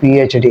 PhD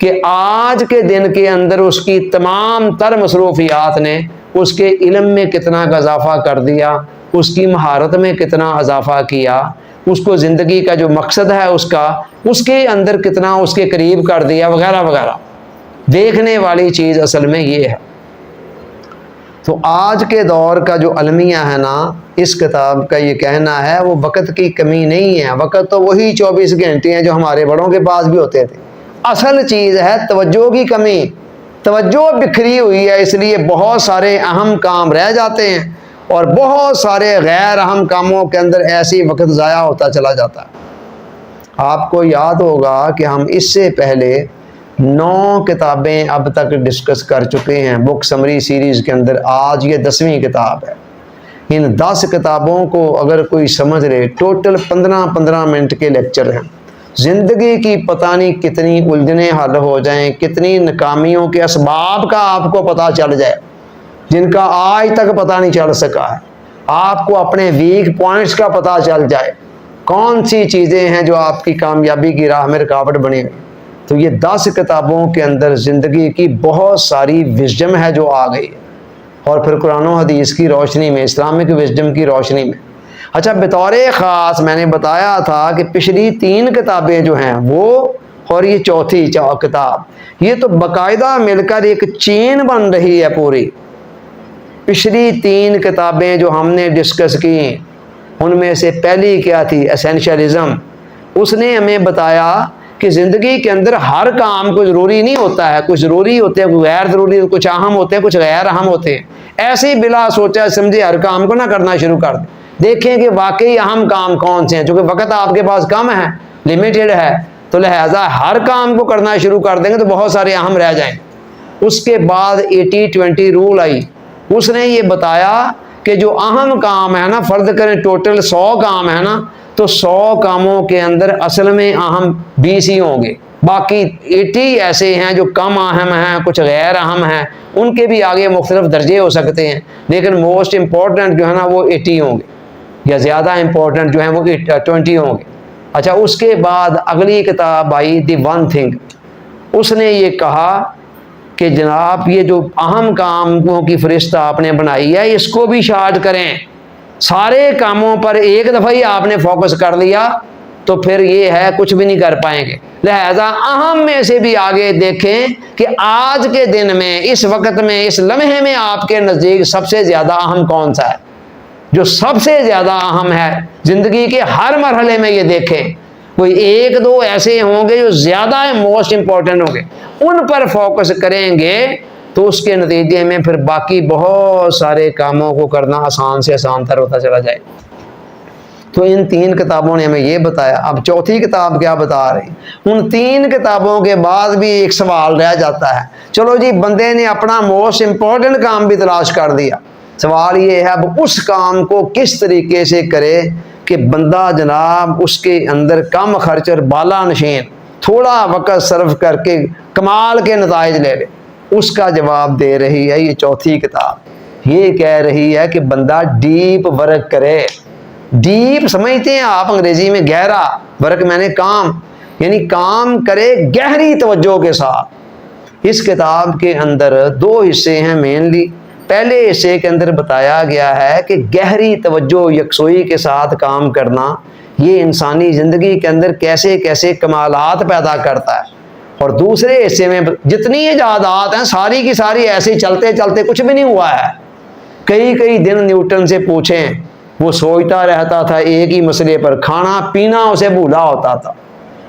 کہ آج کے دن کے اندر اس کی تمام تر مصروفیات نے اس کے علم میں کتنا اضافہ کر دیا، اس کی مہارت میں کتنا اضافہ کیا، اس کو زندگی کا جو مقصد ہے اس کے اندر کتنا اس کے قریب کر دیا، وغیرہ وغیرہ۔ دیکھنے والی چیز اصل میں یہ ہے۔ تو آج کے دور کا جو المیہ ہے نا، اس کتاب کا یہ کہنا ہے وہ وقت کی کمی نہیں ہے، وقت تو وہی 24 گھنٹے ہیں جو ہمارے بڑوں کے پاس بھی ہوتے تھے۔ اصل چیز ہے توجہ کی کمی، توجہ بکھری ہوئی ہے، اس لیے بہت سارے اہم کام رہ جاتے ہیں اور بہت سارے غیر اہم کاموں کے اندر ایسی وقت ضائع ہوتا چلا جاتا ہے۔ آپ کو یاد ہوگا کہ ہم اس سے پہلے 9 کتابیں اب تک ڈسکس کر چکے ہیں بک سمری سیریز کے اندر، آج یہ 10ویں کتاب ہے۔ ان 10 کتابوں کو اگر کوئی سمجھ لے، ٹوٹل 15 منٹ کے لیکچر ہیں، زندگی کی پتہ نہیں کتنی الجھنیں حل ہو جائیں، کتنی ناکامیوں کے اسباب کا آپ کو پتہ چل جائے جن کا آج تک پتہ نہیں چل سکا ہے، آپ کو اپنے ویک پوائنٹس کا پتہ چل جائے، کون سی چیزیں ہیں جو آپ کی کامیابی کی راہ میں رکاوٹ بنی ہوئی۔ تو یہ 10 کتابوں کے اندر زندگی کی بہت ساری وزڈم ہے جو آ گئی، اور پھر قرآن و حدیث کی روشنی میں، اسلامک وزڈم کی روشنی میں۔ اچھا، بطور خاص میں نے بتایا تھا کہ پچھلی 3 کتابیں جو ہیں وہ، اور یہ چوتھی کتاب، یہ تو باقاعدہ مل کر ایک چین بن رہی ہے پوری۔ پچھلی 3 کتابیں جو ہم نے ڈسکس کی، ان میں سے پہلی کیا تھی؟ اسینشلزم۔ اس نے ہمیں بتایا کہ زندگی کے اندر ہر کام کو ضروری نہیں ہوتا ہے، کچھ ضروری ہوتے ہیں، کچھ غیر ضروری، کچھ اہم ہوتے ہیں، کچھ غیر اہم ہوتے ہیں۔ ایسے ہی بلا سوچا سمجھے ہر کام کو نہ کرنا شروع کر دیں، دیکھیں کہ واقعی اہم کام کون سے ہیں۔ چونکہ وقت آپ کے پاس کم ہے، لمیٹڈ ہے، تو لہٰذا ہر کام کو کرنا شروع کر دیں گے تو بہت سارے اہم رہ جائیں۔ اس کے بعد 80-20 رول آئی، اس نے یہ بتایا کہ جو اہم کام ہے نا، فرض کریں ٹوٹل 100 کام ہے نا، تو 100 کاموں کے اندر اصل میں اہم 20 ہی ہوں گے، باقی 80 ایسے ہیں جو کم اہم ہیں، کچھ غیر اہم ہیں، ان کے بھی آگے مختلف درجے ہو سکتے ہیں، لیکن موسٹ امپورٹنٹ جو ہے نا وہ 80 ہوں گے، یا زیادہ امپورٹنٹ جو ہیں وہ 20 ہوں گے۔ اچھا، اس کے بعد اگلی کتاب آئی دی ون تھنگ۔ اس نے یہ کہا کہ جناب یہ جو اہم کاموں کی فہرست آپ نے بنائی ہے، اس کو بھی شارٹ کریں، سارے کاموں پر ایک دفعہ ہی آپ نے فوکس کر لیا تو پھر یہ ہے کچھ بھی نہیں کر پائیں گے۔ لہذا اہم میں سے بھی آگے دیکھیں کہ آج کے دن میں، اس وقت میں، اس لمحے میں آپ کے نزدیک سب سے زیادہ اہم کون سا ہے، جو سب سے زیادہ اہم ہے زندگی کے ہر مرحلے میں۔ یہ دیکھیں کوئی 1-2 ایسے ہوں گے جو زیادہ موسٹ امپورٹنٹ ہوں گے، ان پر فوکس کریں گے تو اس کے نتیجے میں پھر باقی بہت سارے کاموں کو کرنا آسان سے آسان تر ہوتا چلا جائے۔ تو ان 3 کتابوں نے ہمیں یہ بتایا۔ اب چوتھی کتاب کیا بتا رہی؟ ان 3 کتابوں کے بعد بھی ایک سوال رہ جاتا ہے، چلو جی بندے نے اپنا موسٹ امپورٹنٹ کام بھی تلاش کر دیا، سوال یہ ہے اب اس کام کو کس طریقے سے کرے کہ بندہ جناب اس کے اندر کم خرچ اور بالا نشین تھوڑا وقت صرف کر کے کمال کے نتائج لے لے۔ اس کا جواب دے رہی ہے یہ چوتھی کتاب۔ یہ کہہ رہی ہے کہ بندہ ڈیپ ورک کرے۔ ڈیپ سمجھتے ہیں آپ انگریزی میں گہرا، ورک میں نے کام، یعنی کام کرے گہری توجہ کے ساتھ۔ اس کتاب کے اندر 2 حصے ہیں مینلی۔ پہلے حصے کے اندر بتایا گیا ہے کہ گہری توجہ یکسوئی کے ساتھ کام کرنا یہ انسانی زندگی کے اندر کیسے کیسے کمالات پیدا کرتا ہے، اور دوسرے حصے میں جتنی ایجادات ہیں ساری کی ساری ایسے چلتے چلتے کچھ بھی نہیں ہوا ہے۔ کئی دن نیوٹن سے پوچھیں، وہ سوچتا رہتا تھا ایک ہی مسئلے پر، کھانا پینا اسے بھولا ہوتا تھا،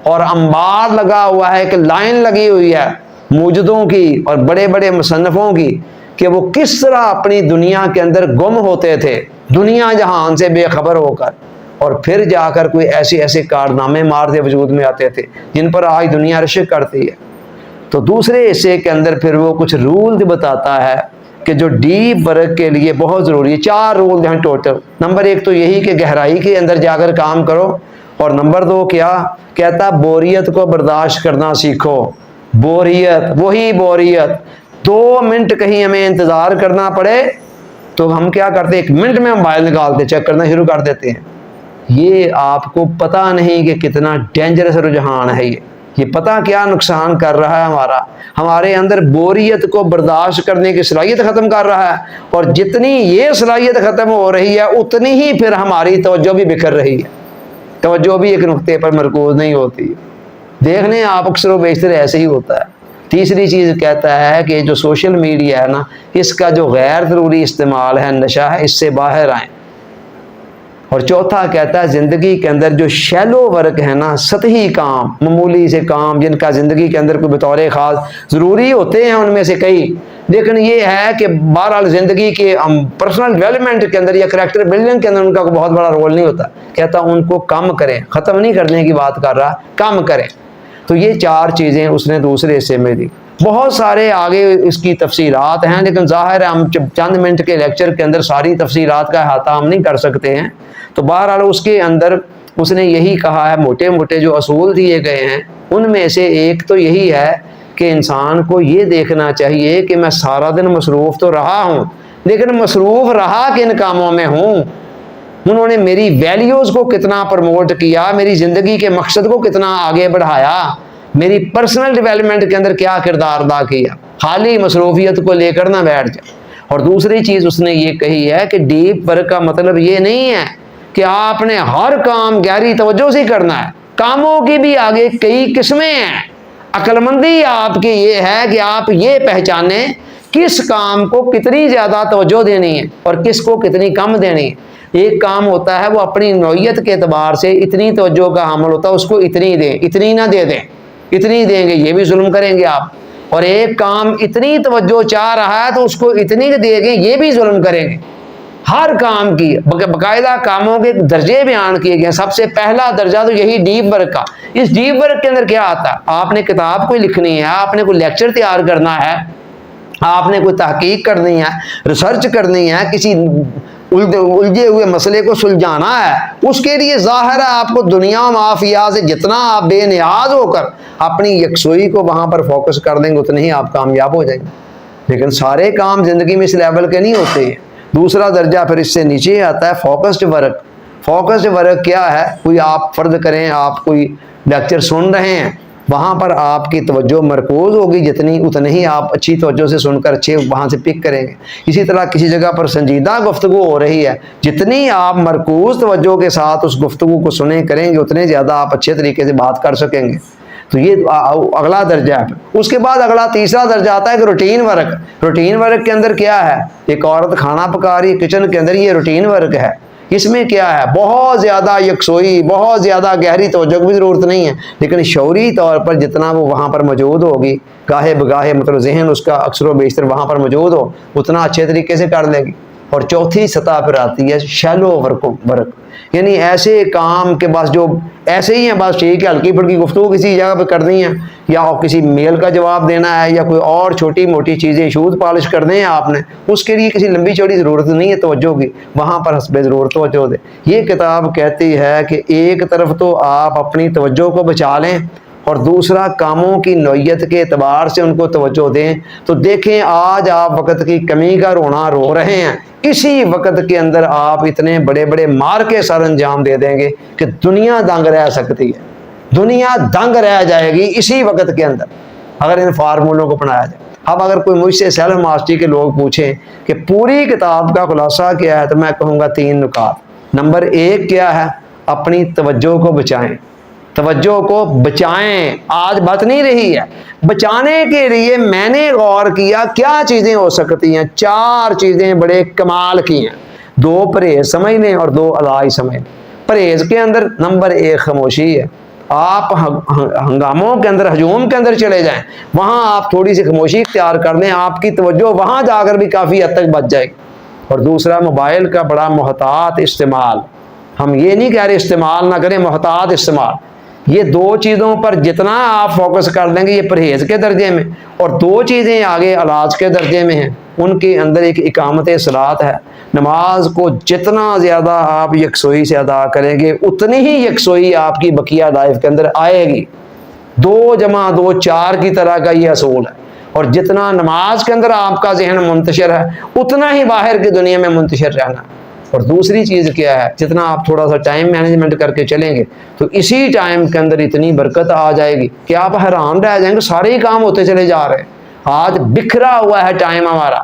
اور انبار لگا ہوا ہے کہ لائن لگی ہوئی ہے موجودوں کی اور بڑے بڑے مصنفوں کی کہ وہ کس طرح اپنی دنیا کے اندر گم ہوتے تھے، دنیا جہان سے بے خبر ہو کر، اور پھر جا کر کوئی ایسے کارنامے مارتے وجود میں آتے تھے جن پر آج دنیا رشک کرتی ہے۔ تو دوسرے حصے کے اندر پھر وہ کچھ رول بتاتا ہے کہ جو ڈیپ ورک کے لیے بہت ضروری ہے۔ 4 رول ہیں ٹوٹل۔ نمبر 1 تو یہی کہ گہرائی کے اندر جا کر کام کرو، اور نمبر 2 کیا کہتا؟ بوریت کو برداشت کرنا سیکھو۔ بوریت، وہی بوریت، 2 منٹ کہیں ہمیں انتظار کرنا پڑے تو ہم کیا کرتے؟ 1 منٹ میں موبائل نکالتے چیک کرنا شروع کر دیتے ہیں۔ یہ آپ کو پتہ نہیں کہ کتنا ڈینجرس رجحان ہے یہ پتہ کیا نقصان کر رہا ہے ہمارے اندر بوریت کو برداشت کرنے کی صلاحیت ختم کر رہا ہے، اور جتنی یہ صلاحیت ختم ہو رہی ہے اتنی ہی پھر ہماری توجہ بھی بکھر رہی ہے، توجہ بھی ایک نقطے پر مرکوز نہیں ہوتی۔ دیکھ لیں آپ اکثر و بیشتر ایسے ہی ہوتا ہے۔ تیسری چیز کہتا ہے کہ جو سوشل میڈیا ہے نا، اس کا جو غیر ضروری استعمال ہے، نشہ ہے، اس سے باہر آئیں۔ اور چوتھا کہتا ہے زندگی کے اندر جو شیلو ورک ہے نا، سطحی کام، معمولی سے کام جن کا زندگی کے اندر کوئی بطور خاص ضروری ہوتے ہیں ان میں سے کئی، لیکن یہ ہے کہ بہرحال زندگی کے پرسنل ڈیولپمنٹ کے اندر یا کریکٹر بلڈنگ کے اندر ان کا کوئی بہت بڑا رول نہیں ہوتا، کہتا ان کو کم کریں، ختم نہیں کرنے کی بات کر رہا، کم کریں۔ تو یہ 4 چیزیں اس نے دوسرے حصے میں دی۔ بہت سارے آگے اس کی تفصیلات ہیں، لیکن ظاہر ہے ہم چند منٹ کے لیکچر کے اندر ساری تفصیلات کا احاطہ ہم نہیں کر سکتے ہیں۔ تو بہرحال اس کے اندر اس نے یہی کہا ہے، موٹے موٹے جو اصول دیے گئے ہیں ان میں سے ایک تو یہی ہے کہ انسان کو یہ دیکھنا چاہیے کہ میں سارا دن مصروف تو رہا ہوں، لیکن مصروف رہا کن کاموں میں ہوں، انہوں نے میری ویلیوز کو کتنا پروموٹ کیا، میری زندگی کے مقصد کو کتنا آگے بڑھایا، میری پرسنل ڈیولپمنٹ کے اندر کیا کردار ادا کیا، خالی مصروفیت کو لے کر نہ بیٹھ جائے۔ اور دوسری چیز اس نے یہ کہی ہے کہ ڈیپ ورک کا مطلب یہ نہیں ہے کہ آپ نے ہر کام گہری توجہ سے کرنا ہے، کاموں کی بھی آگے کئی قسمیں ہیں۔ عقل مندی آپ کی یہ ہے کہ آپ یہ پہچانیں کس کام کو کتنی زیادہ توجہ دینی ہے اور کس کو کتنی کم دینی ہے۔ ایک کام ہوتا ہے وہ اپنی نوعیت کے اعتبار سے اتنی توجہ کا حامل ہوتا ہے، اس کو اتنی دیں، اتنی نہ دے دیں، اتنی دیں گے یہ بھی ظلم کریں گے آپ، اور ایک کام اتنی توجہ چاہ رہا ہے تو اس کو اتنی دے گے یہ بھی ظلم کریں گے۔ ہر کام کی باقاعدہ کاموں کے درجے بیان کیے گئے، سب سے پہلا درجہ تو یہی ڈیپ ورک کا۔ اس ڈیپ ورک کے اندر کیا آتا ہے؟ آپ نے کتاب کوئی لکھنی ہے، آپ نے کوئی لیکچر تیار کرنا ہے، آپ نے کوئی تحقیق کرنی ہے، ریسرچ کرنی ہے، کسی الجھے ہوئے مسئلے کو سلجھانا ہے، اس کے لیے ظاہر ہے آپ کو دنیا و مافیا سے جتنا آپ بے نیاز ہو کر اپنی یکسوئی کو وہاں پر فوکس کر دیں گے اتنے ہی آپ کامیاب ہو جائیں گے، لیکن سارے کام زندگی میں اس لیول کے نہیں ہوتے ہیں۔ دوسرا درجہ پھر اس سے نیچے آتا ہے فوکسڈ ورک۔ فوکسڈ ورک کیا ہے؟ کوئی آپ فرض کریں آپ کوئی لیکچر سن رہے ہیں، وہاں پر آپ کی توجہ مرکوز ہوگی جتنی، اتنے ہی آپ اچھی توجہ سے سن کر اچھے وہاں سے پک کریں گے۔ اسی طرح کسی جگہ پر سنجیدہ گفتگو ہو رہی ہے، جتنی آپ مرکوز توجہ کے ساتھ اس گفتگو کو سنیں کریں گے اتنے زیادہ آپ اچھے طریقے سے بات کر سکیں گے۔ تو یہ اگلا درجہ ہے۔ اس کے بعد اگلا تیسرا درجہ آتا ہے کہ روٹین ورک۔ روٹین ورک کے اندر کیا ہے؟ ایک عورت کھانا پکا رہی ہے کچن کے اندر، یہ روٹین ورک ہے۔ اس میں کیا ہے؟ بہت زیادہ یکسوئی، بہت زیادہ گہری توجہ کی بھی ضرورت نہیں ہے، لیکن شعوری طور پر جتنا وہ وہاں پر موجود ہوگی، گاہے بگاہے مطلب ذہن اس کا اکثر و بیشتر وہاں پر موجود ہو، اتنا اچھے طریقے سے کر لے گی۔ اور چوتھی سطح پر آتی ہے شیلو ورک، یعنی ایسے کام کے بس جو ایسے ہی ہیں، بس ٹھیک ہے ہلکی پھلکی گفتگو کسی جگہ پہ کرنی ہے، یا کسی میل کا جواب دینا ہے، یا کوئی اور چھوٹی موٹی چیزیں شوز پالش کرنے ہیں آپ نے، اس کے لیے کسی لمبی چوڑی ضرورت نہیں ہے توجہ کی، وہاں پر حسب ضرورت توجہ دیں۔ یہ کتاب کہتی ہے کہ ایک طرف تو آپ اپنی توجہ کو بچا لیں اور دوسرا کاموں کی نوعیت کے اعتبار سے ان کو توجہ دیں۔ تو دیکھیں آج آپ وقت کی کمی کا رونا رو رہے ہیں، اسی وقت کے اندر آپ اتنے بڑے بڑے مار کے سر انجام دے دیں گے کہ دنیا دنگ رہ سکتی ہے، دنیا دنگ رہ جائے گی اسی وقت کے اندر اگر ان فارمولوں کو اپنایا جائے۔ اب اگر کوئی مجھ سے سیلف ماسٹری کے لوگ پوچھیں کہ پوری کتاب کا خلاصہ کیا ہے، تو میں کہوں گا 3 نکات۔ نمبر 1 کیا ہے؟ اپنی توجہ کو بچائیں، توجہ کو بچائیں۔ آج بات نہیں رہی ہے بچانے کے لیے، میں نے غور کیا کیا چیزیں ہو سکتی ہیں۔ 4 چیزیں بڑے کمال کی ہیں، 2 پرہیز سمجھ لیں اور 2 الائی سمجھ لیں۔ پرہیز کے اندر نمبر 1 خاموشی ہے۔ آپ ہنگاموں کے اندر، ہجوم کے اندر چلے جائیں، وہاں آپ تھوڑی سی خاموشی اختیار کر دیں، آپ کی توجہ وہاں جا کر بھی کافی حد تک بچ جائے گی۔ اور دوسرا موبائل کا بڑا محتاط استعمال۔ ہم یہ نہیں کہہ رہے استعمال نہ کریں، محتاط استعمال۔ یہ 2 چیزوں پر جتنا آپ فوکس کر دیں گے یہ پرہیز کے درجے میں، اور 2 چیزیں آگے علاج کے درجے میں ہیں، ان کے اندر ایک اقامت صلاۃ ہے۔ نماز کو جتنا زیادہ آپ یکسوئی سے ادا کریں گے اتنی ہی یکسوئی آپ کی بقیہ لائف کے اندر آئے گی۔ 2 × 2 4 کی طرح کا یہ اصول ہے، اور جتنا نماز کے اندر آپ کا ذہن منتشر ہے اتنا ہی باہر کی دنیا میں منتشر رہنا ہے۔ اور دوسری چیز کیا ہے، جتنا آپ تھوڑا سا ٹائم مینجمنٹ کر کے چلیں گے تو اسی ٹائم کے اندر اتنی برکت آ جائے گی کہ آپ حیران رہ جائیں گے، سارے ہی کام ہوتے چلے جا رہے ہیں، آج بکھرا ہوا ہے ٹائم ہمارا۔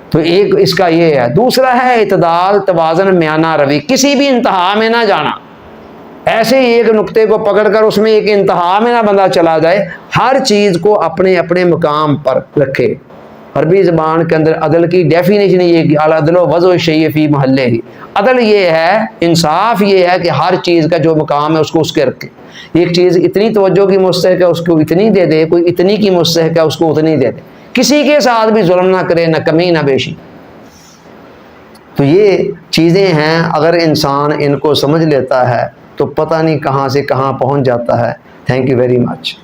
تو ایک اس کا یہ ہے۔ دوسرا ہے اعتدال، توازن، میانہ روی، کسی بھی انتہا میں نہ جانا، ایسے ہی ایک نقطے کو پکڑ کر اس میں ایک انتہا میں نہ بندہ چلا جائے، ہر چیز کو اپنے اپنے مقام پر رکھے۔ عربی زبان کے اندر عدل کی ڈیفینیشن یہ کہ العدل وضع الشیء فی محلہ ہی، عدل یہ ہے، انصاف یہ ہے کہ ہر چیز کا جو مقام ہے اس کو اس کے رکھے۔ ایک چیز اتنی توجہ کی مستحق ہے اس کو اتنی دے دے، کوئی اتنی کی مستحق ہے اس کو اتنی دے دے، کسی کے ساتھ بھی ظلم نہ کرے، نہ کمی نہ بیشی۔ تو یہ چیزیں ہیں، اگر انسان ان کو سمجھ لیتا ہے تو پتہ نہیں کہاں سے کہاں پہنچ جاتا ہے۔ Thank you very much.